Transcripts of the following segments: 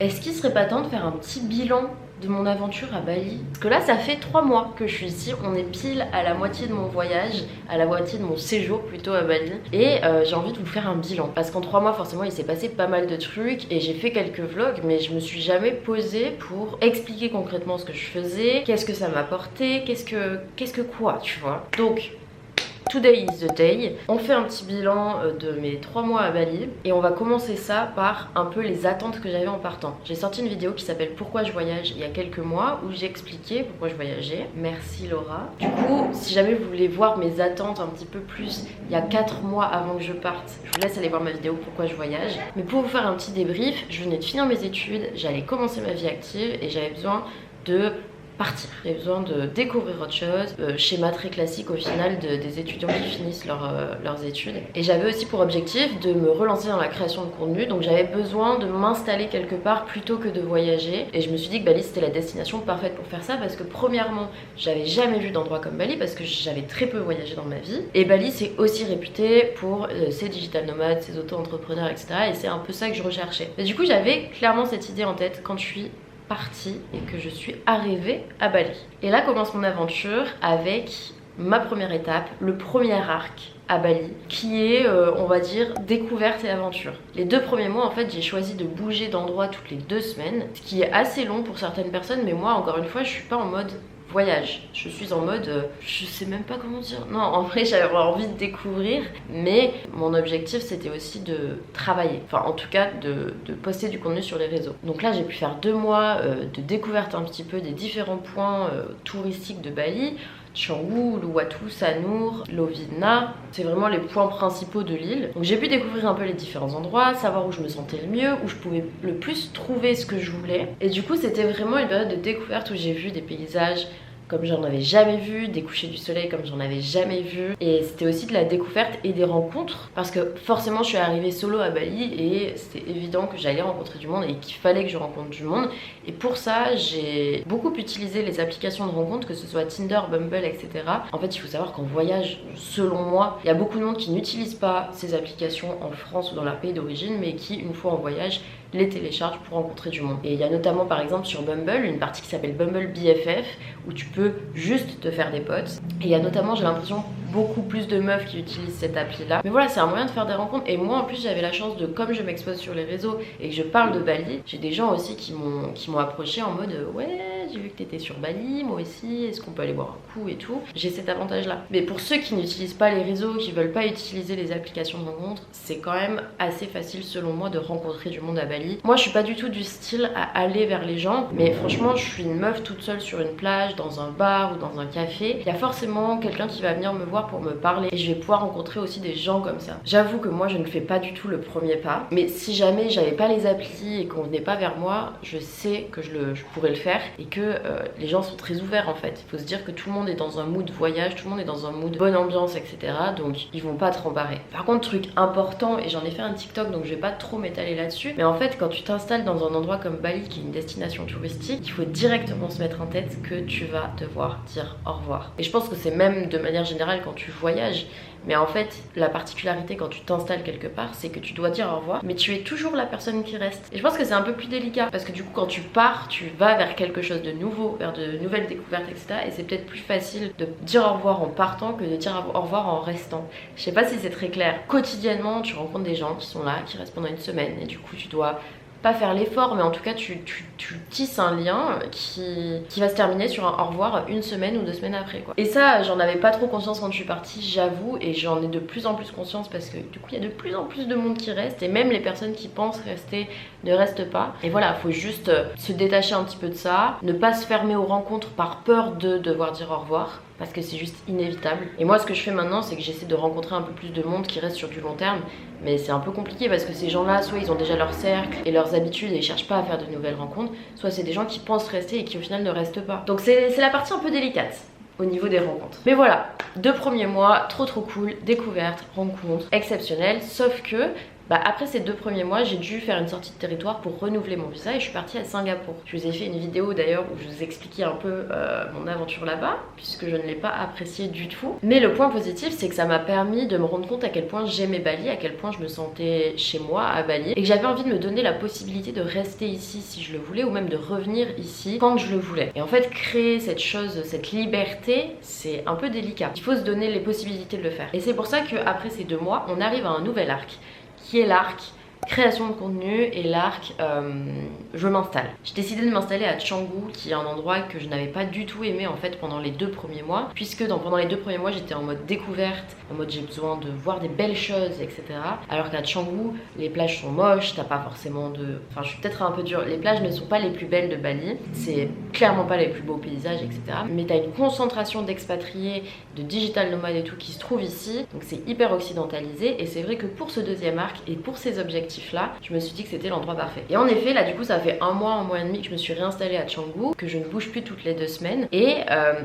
Est-ce qu'il serait pas temps de faire un petit bilan de mon aventure à Bali? Parce que là ça fait 3 mois que je suis ici, on est pile à la moitié de mon voyage, à la moitié de mon séjour plutôt à Bali. Et j'ai envie de vous faire un bilan. Parce qu'en 3 mois forcément il s'est passé pas mal de trucs et j'ai fait quelques vlogs, mais je me suis jamais posée pour expliquer concrètement ce que je faisais, qu'est-ce que ça m'apportait, qu'est-ce que quoi, tu vois. Donc today is the day. On fait un petit bilan de mes 3 mois à Bali et on va commencer ça par un peu les attentes que j'avais en partant. J'ai sorti une vidéo qui s'appelle Pourquoi je voyage il y a quelques mois où j'ai expliqué pourquoi je voyageais. Merci Laura. Du coup, si jamais vous voulez voir mes attentes un petit peu plus il y a 4 mois avant que je parte, je vous laisse aller voir ma vidéo Pourquoi je voyage. Mais pour vous faire un petit débrief, je venais de finir mes études, j'allais commencer ma vie active et j'avais besoin de partir. J'ai besoin de découvrir autre chose, schéma très classique au final des étudiants qui finissent leurs études. Et j'avais aussi pour objectif de me relancer dans la création de contenu, donc j'avais besoin de m'installer quelque part plutôt que de voyager. Et je me suis dit que Bali c'était la destination parfaite pour faire ça parce que premièrement, j'avais jamais vu d'endroit comme Bali parce que j'avais très peu voyagé dans ma vie. Et Bali c'est aussi réputé pour ses digital nomades, ses auto-entrepreneurs, etc. Et c'est un peu ça que je recherchais. Et du coup j'avais clairement cette idée en tête quand je suis partie et que je suis arrivée à Bali. Et là commence mon aventure avec ma première étape, le premier arc à Bali, qui est, on va dire, découverte et aventure. Les 2 premiers mois, en fait, j'ai choisi de bouger d'endroit toutes les 2 semaines, ce qui est assez long pour certaines personnes, mais moi, encore une fois, je suis pas en mode voyage. Je suis en mode, je sais même pas comment dire. Non, en vrai, j'avais envie de découvrir, mais mon objectif, c'était aussi de travailler. Enfin, en tout cas, de poster du contenu sur les réseaux. Donc là, j'ai pu faire 2 mois de découverte un petit peu des différents points touristiques de Bali. Canggu, Uluwatu, Sanur, Lovina, c'est vraiment les points principaux de l'île. Donc j'ai pu découvrir un peu les différents endroits, savoir où je me sentais le mieux, où je pouvais le plus trouver ce que je voulais. Et du coup c'était vraiment une période de découverte où j'ai vu des paysages comme j'en avais jamais vu, des couchers du soleil comme j'en avais jamais vu. Et c'était aussi de la découverte et des rencontres. Parce que forcément je suis arrivée solo à Bali et c'était évident que j'allais rencontrer du monde et qu'il fallait que je rencontre du monde. Et pour ça j'ai beaucoup utilisé les applications de rencontres, que ce soit Tinder, Bumble, etc. En fait il faut savoir qu'en voyage, selon moi, il y a beaucoup de monde qui n'utilise pas ces applications en France ou dans leur pays d'origine, mais qui une fois en voyage les télécharge pour rencontrer du monde. Et il y a notamment par exemple sur Bumble une partie qui s'appelle Bumble BFF où tu peux juste te faire des potes. Et il y a notamment, j'ai l'impression, beaucoup plus de meufs qui utilisent cette appli là. Mais voilà, c'est un moyen de faire des rencontres. Et moi en plus j'avais la chance de, comme je m'expose sur les réseaux et que je parle de Bali, j'ai des gens aussi qui m'ont approché en mode ouais, j'ai vu que t'étais sur Bali, moi aussi, est-ce qu'on peut aller boire un coup et tout. J'ai cet avantage là. Mais pour ceux qui n'utilisent pas les réseaux, qui veulent pas utiliser les applications de rencontres, c'est quand même assez facile selon moi de rencontrer du monde à Bali. Moi je suis pas du tout du style à aller vers les gens, mais franchement je suis une meuf toute seule sur une plage, dans un bar ou dans un café. Il y a forcément quelqu'un qui va venir me voir pour me parler et je vais pouvoir rencontrer aussi des gens comme ça. J'avoue que moi je ne fais pas du tout le premier pas, mais si jamais j'avais pas les applis et qu'on venait pas vers moi, je sais que je pourrais le faire et que les gens sont très ouverts en fait. Il faut se dire que tout le monde est dans un mood voyage, tout le monde est dans un mood bonne ambiance, etc. Donc ils vont pas te rembarrer. Par contre, truc important, et j'en ai fait un TikTok donc je vais pas trop m'étaler là-dessus, mais en fait quand tu t'installes dans un endroit comme Bali qui est une destination touristique, il faut directement se mettre en tête que tu vas devoir dire au revoir. Et je pense que c'est même de manière générale quand tu voyages, mais en fait la particularité quand tu t'installes quelque part, c'est que tu dois dire au revoir, mais tu es toujours la personne qui reste. Et je pense que c'est un peu plus délicat parce que du coup quand tu pars, tu vas vers quelque chose de nouveau, vers de nouvelles découvertes, etc. Et c'est peut-être plus facile de dire au revoir en partant que de dire au revoir en restant. Je sais pas si c'est très clair. Quotidiennement tu rencontres des gens qui sont là, qui restent pendant une semaine et du coup tu dois pas faire l'effort, mais en tout cas tu tisses un lien qui va se terminer sur un au revoir 1 semaine ou 2 semaines après quoi. Et ça j'en avais pas trop conscience quand je suis partie, j'avoue, et j'en ai de plus en plus conscience parce que du coup il y a de plus en plus de monde qui reste et même les personnes qui pensent rester ne restent pas. Et voilà, faut juste se détacher un petit peu de ça, ne pas se fermer aux rencontres par peur de devoir dire au revoir, parce que c'est juste inévitable. Et moi ce que je fais maintenant c'est que j'essaie de rencontrer un peu plus de monde qui reste sur du long terme, mais c'est un peu compliqué parce que ces gens là soit ils ont déjà leur cercle et leurs habitudes et ils cherchent pas à faire de nouvelles rencontres, soit c'est des gens qui pensent rester et qui au final ne restent pas. Donc c'est la partie un peu délicate au niveau des rencontres. Mais voilà, 2 premiers mois, trop cool, découverte, rencontre, exceptionnelle, sauf que Bah après ces 2 premiers mois, j'ai dû faire une sortie de territoire pour renouveler mon visa et je suis partie à Singapour. Je vous ai fait une vidéo d'ailleurs où je vous expliquais un peu mon aventure là-bas, puisque je ne l'ai pas apprécié du tout. Mais le point positif, c'est que ça m'a permis de me rendre compte à quel point j'aimais Bali, à quel point je me sentais chez moi à Bali, et que j'avais envie de me donner la possibilité de rester ici si je le voulais, ou même de revenir ici quand je le voulais. Et en fait, créer cette chose, cette liberté, c'est un peu délicat. Il faut se donner les possibilités de le faire. Et c'est pour ça qu'après ces 2 mois, on arrive à un nouvel arc, qui est l'arc création de contenu et l'arc je m'installe. J'ai décidé de m'installer à Canggu, qui est un endroit que je n'avais pas du tout aimé en fait pendant les 2 premiers mois, puisque pendant les 2 premiers mois j'étais en mode découverte, en mode j'ai besoin de voir des belles choses, etc. Alors qu'à Canggu, les plages sont moches, t'as pas forcément de... Enfin, je suis peut-être un peu dure, les plages ne sont pas les plus belles de Bali, c'est clairement pas les plus beaux paysages, etc. Mais t'as une concentration d'expatriés, de digital nomades et tout qui se trouve ici, donc c'est hyper occidentalisé, et c'est vrai que pour ce 2e arc et pour ces objectifs là, je me suis dit que c'était l'endroit parfait. Et en effet, là du coup ça fait un mois et demi que je me suis réinstallée à Canggu, que je ne bouge plus toutes les 2 semaines et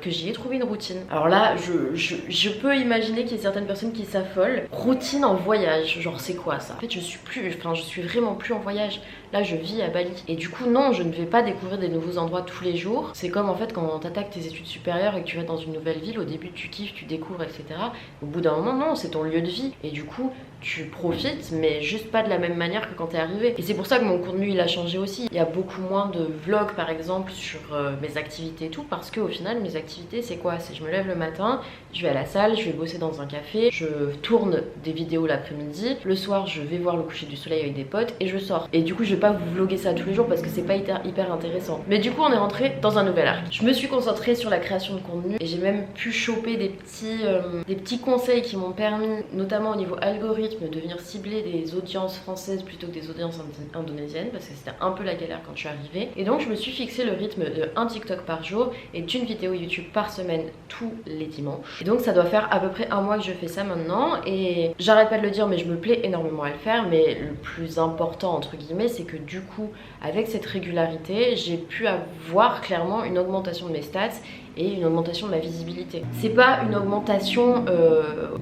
que j'y ai trouvé une routine. Alors là, je peux imaginer qu'il y ait certaines personnes qui s'affolent. Routine en voyage, genre c'est quoi ça? En fait je suis vraiment plus en voyage. Là je vis à Bali. Et du coup non, je ne vais pas découvrir des nouveaux endroits tous les jours. C'est comme en fait quand t'attaques tes études supérieures et que tu vas dans une nouvelle ville, au début tu kiffes, tu découvres, etc. Au bout d'un moment non, c'est ton lieu de vie. Et du coup tu profites, mais juste pas de la même manière que quand t'es arrivé. Et c'est pour ça que mon contenu il a changé aussi. Il y a beaucoup moins de vlogs par exemple sur mes activités et tout, parce que au final mes activités c'est quoi? C'est je me lève le matin, je vais à la salle, je vais bosser dans un café, je tourne des vidéos l'après-midi, le soir je vais voir le coucher du soleil avec des potes et je sors. Et du coup je vais pas vous vlogger ça tous les jours parce que c'est pas hyper intéressant. Mais du coup on est rentré dans un nouvel arc. Je me suis concentrée sur la création de contenu et j'ai même pu choper des petits conseils qui m'ont permis, notamment au niveau algorithme, de venir cibler des audiences françaises plutôt que des audiences indonésiennes, parce que c'était un peu la galère quand je suis arrivée. Et donc je me suis fixé le rythme de 1 TikTok par jour et d'une vidéo YouTube par semaine tous les dimanches. Et donc ça doit faire à peu près un mois que je fais ça maintenant, et j'arrête pas de le dire mais je me plais énormément à le faire. Mais le plus important entre guillemets, c'est que du coup avec cette régularité, j'ai pu avoir clairement une augmentation de mes stats et une augmentation de ma visibilité. C'est pas une augmentation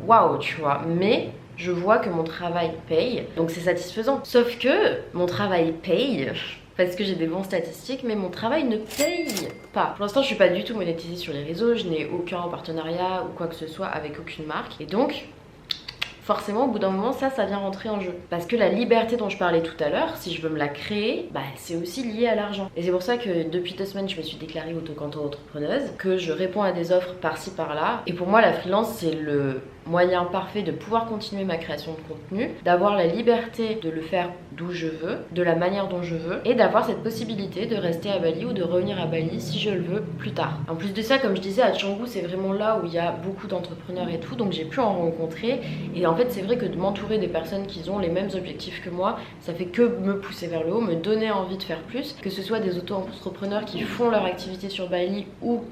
waouh, tu vois, mais je vois que mon travail paye, donc c'est satisfaisant. Sauf que mon travail paye parce que j'ai des bons statistiques, mais mon travail ne paye pas. Pour l'instant, je suis pas du tout monétisée sur les réseaux, je n'ai aucun partenariat ou quoi que ce soit avec aucune marque, et donc forcément au bout d'un moment ça vient rentrer en jeu, parce que la liberté dont je parlais tout à l'heure, si je veux me la créer, bah c'est aussi lié à l'argent. Et c'est pour ça que depuis 2 semaines je me suis déclarée auto-entrepreneuse, que je réponds à des offres par-ci par-là, et pour moi la freelance c'est le moyen parfait de pouvoir continuer ma création de contenu, d'avoir la liberté de le faire d'où je veux, de la manière dont je veux, et d'avoir cette possibilité de rester à Bali ou de revenir à Bali si je le veux plus tard. En plus de ça, comme je disais, à Canggu c'est vraiment là où il y a beaucoup d'entrepreneurs et tout, donc j'ai pu en rencontrer. Et en fait c'est vrai que de m'entourer des personnes qui ont les mêmes objectifs que moi, ça fait que me pousser vers le haut, me donner envie de faire plus, que ce soit des auto-entrepreneurs qui font leur activité sur Bali ou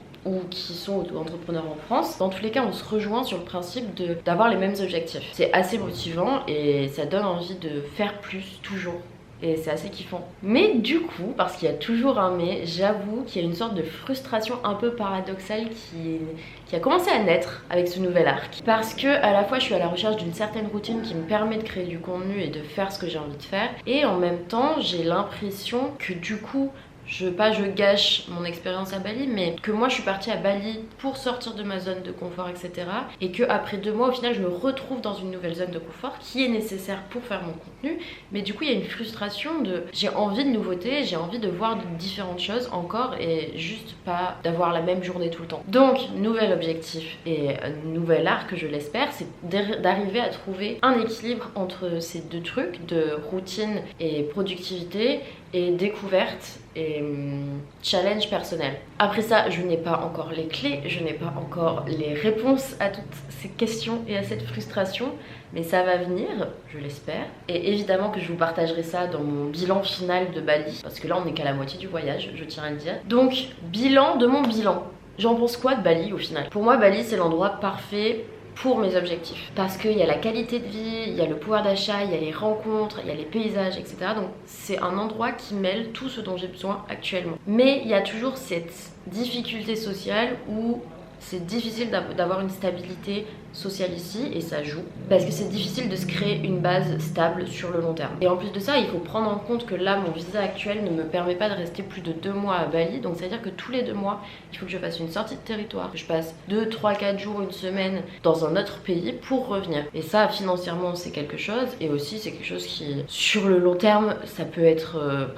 qui sont auto-entrepreneurs en France. Dans tous les cas on se rejoint sur le principe d'avoir les mêmes objectifs. C'est assez motivant et ça donne envie de faire plus toujours. Et c'est assez kiffant. Mais du coup, parce qu'il y a toujours un mais, j'avoue qu'il y a une sorte de frustration un peu paradoxale qui a commencé à naître avec ce nouvel arc. Parce que à la fois je suis à la recherche d'une certaine routine qui me permet de créer du contenu et de faire ce que j'ai envie de faire, et en même temps j'ai l'impression que du coup je gâche mon expérience à Bali, mais que moi je suis partie à Bali pour sortir de ma zone de confort, etc. Et que après 2 mois au final je me retrouve dans une nouvelle zone de confort qui est nécessaire pour faire mon contenu. Mais du coup il y a une frustration de j'ai envie de nouveautés, j'ai envie de voir différentes choses encore, et juste pas d'avoir la même journée tout le temps. Donc nouvel objectif et nouvel arc, je l'espère, c'est d'arriver à trouver un équilibre entre ces 2 trucs de routine et productivité et découverte et challenge personnel. Après ça, je n'ai pas encore les clés, je n'ai pas encore les réponses à toutes ces questions et à cette frustration, mais ça va venir, je l'espère. Et évidemment que je vous partagerai ça dans mon bilan final de Bali, parce que là on n'est qu'à la moitié du voyage, je tiens à le dire. Donc, bilan de mon bilan. J'en pense quoi de Bali au final? Pour moi, Bali c'est l'endroit parfait pour mes objectifs, parce qu'il y a la qualité de vie, il y a le pouvoir d'achat, il y a les rencontres, il y a les paysages, etc. Donc c'est un endroit qui mêle tout ce dont j'ai besoin actuellement. Mais il y a toujours cette difficulté sociale où c'est difficile d'avoir une stabilité sociale ici et ça joue parce que c'est difficile de se créer une base stable sur le long terme. Et en plus de ça, il faut prendre en compte que là mon visa actuel ne me permet pas de rester plus de 2 mois à Bali, donc c'est à dire que tous les 2 mois il faut que je fasse une sortie de territoire, que je passe 2, 3, 4 jours, une semaine dans un autre pays pour revenir. Et ça financièrement c'est quelque chose, et aussi c'est quelque chose qui sur le long terme ça peut être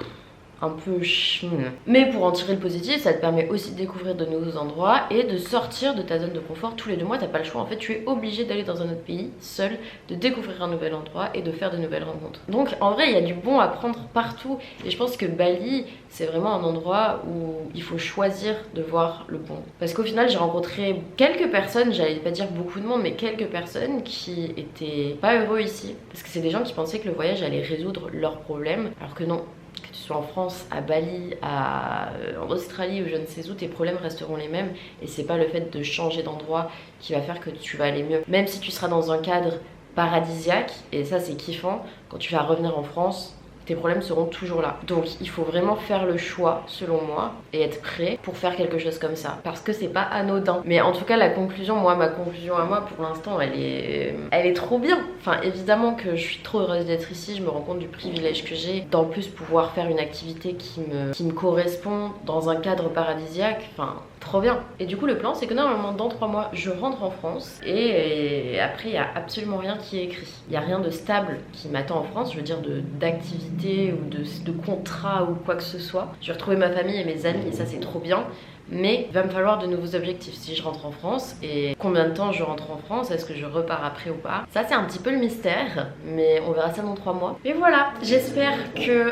un peu chine. Mais pour en tirer le positif, ça te permet aussi de découvrir de nouveaux endroits et de sortir de ta zone de confort. Tous les 2 mois, t'as pas le choix. En fait, tu es obligé d'aller dans un autre pays, seul, de découvrir un nouvel endroit et de faire de nouvelles rencontres. Donc, en vrai, il y a du bon à prendre partout. Et je pense que Bali, c'est vraiment un endroit où il faut choisir de voir le bon. Parce qu'au final, j'ai rencontré quelques personnes, j'allais pas dire beaucoup de monde, mais quelques personnes qui étaient pas heureux ici. Parce que c'est des gens qui pensaient que le voyage allait résoudre leurs problèmes, alors que non. Que tu sois en France, à Bali, en Australie ou je ne sais où, tes problèmes resteront les mêmes et c'est pas le fait de changer d'endroit qui va faire que tu vas aller mieux. Même si tu seras dans un cadre paradisiaque, et ça c'est kiffant, quand tu vas revenir en France, tes problèmes seront toujours là. Donc il faut vraiment faire le choix, selon moi, et être prêt pour faire quelque chose comme ça. Parce que c'est pas anodin. Mais en tout cas, la conclusion, ma conclusion à moi, pour l'instant, elle est trop bien. Enfin, évidemment que je suis trop heureuse d'être ici. Je me rends compte du privilège que j'ai d'en plus pouvoir faire une activité qui me correspond dans un cadre paradisiaque. Enfin, trop bien. Et du coup, le plan, c'est que normalement, dans 3 mois, je rentre en France. Et après, il n'y a absolument rien qui est écrit. Il n'y a rien de stable qui m'attend en France. Je veux dire, d'activité ou de contrat ou quoi que ce soit. Je vais retrouver ma famille et mes amis et ça c'est trop bien. Mais il va me falloir de nouveaux objectifs si je rentre en France. Et combien de temps je rentre en France? Est-ce que je repars après ou pas? Ça c'est un petit peu le mystère, mais on verra ça dans 3 mois. Et voilà, j'espère que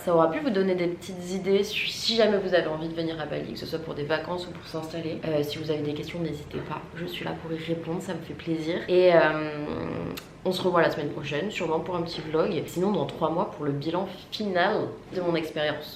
ça aura pu vous donner des petites idées si jamais vous avez envie de venir à Bali, que ce soit pour des vacances ou pour s'installer. Si vous avez des questions, n'hésitez pas, je suis là pour y répondre, ça me fait plaisir. Et on se revoit la semaine prochaine, sûrement pour un petit vlog. Sinon dans 3 mois pour le bilan final de mon expérience.